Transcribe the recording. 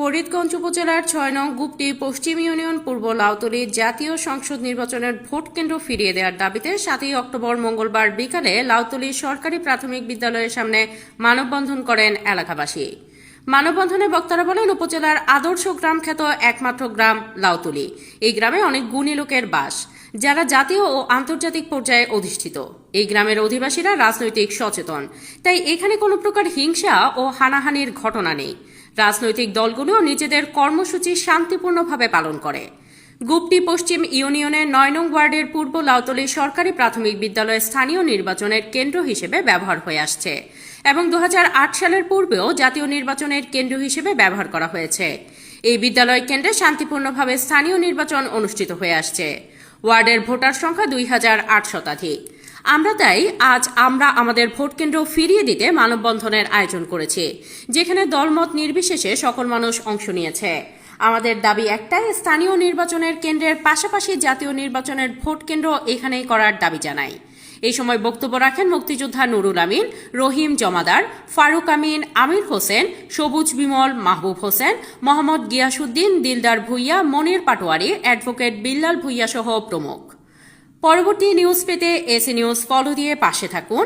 ফরিদগঞ্জ উপজেলার ৬ নং গুপ্তি পশ্চিম ইউনিয়ন পূর্ব লাউতলী জাতীয় সংসদ নির্বাচনের ভোট কেন্দ্র ফিরিয়ে দেওয়ার দাবিতে ৭ই অক্টোবর মঙ্গলবার বিকালে লাউতলী সরকারি প্রাথমিক বিদ্যালয়ের সামনে মানববন্ধন করেন এলাকাবাসী। মানববন্ধনে বক্তারা বলেন, উপজেলার আদর্শ গ্রাম খ্যাত একমাত্র গ্রাম লাউতলী। এই গ্রামে অনেক গুণী লোকের বাস, যারা জাতীয় ও আন্তর্জাতিক পর্যায়ে অধিষ্ঠিত। এই গ্রামের অধিবাসীরা রাজনৈতিক সচেতন, তাই এখানে কোনো প্রকার হিংসা ও হানাহানির ঘটনা নেই। রাজনৈতিক দলগুলো নিজেদের কর্মসূচি শান্তিপূর্ণভাবে পালন করে। গুপ্তি পশ্চিম ইউনিয়নের ৯ নং ওয়ার্ডের পূর্ব লাউতলী সরকারি প্রাথমিক বিদ্যালয় স্থানীয় নির্বাচনের কেন্দ্র হিসেবে ব্যবহার হয়ে আসছে এবং ২০০৮ সালের পূর্বেও জাতীয় নির্বাচনের কেন্দ্র হিসেবে ব্যবহার করা হয়েছে। এই বিদ্যালয় কেন্দ্রে শান্তিপূর্ণভাবে স্থানীয় নির্বাচন অনুষ্ঠিত হয়ে আসছে। ওয়ার্ডের ভোটার সংখ্যা ২,০০৮ শতাধিক। তাই আজ আমরা আমাদের ভোট কেন্দ্র ফিরিয়ে দিতে মানববন্ধনের আয়োজন করেছি, যেখানে দলমত নির্বিশেষে সকল মানুষ অংশ নিয়েছে। আমাদের দাবি একটাই, স্থানীয় নির্বাচনের কেন্দ্রের পাশাপাশি জাতীয় নির্বাচনের ভোট কেন্দ্র এখানেই করার দাবি জানাই। এই সময় বক্তব্য রাখেন মুক্তিযোদ্ধা নুরুল আমিন, রহিম জমাদার, ফারুক আমিন, আমির হোসেন, সবুজ বিমল, মাহবুব হোসেন, মোহাম্মদ গিয়াসউদ্দিন, দিলদার ভুইয়া, মনির পাটোয়ারি, অ্যাডভোকেট বিল্লাল ভুইয়া সহ প্রমুখ। পরবর্তী নিউজ পেতে এসি নিউজ ফলো দিয়ে পাশে থাকুন।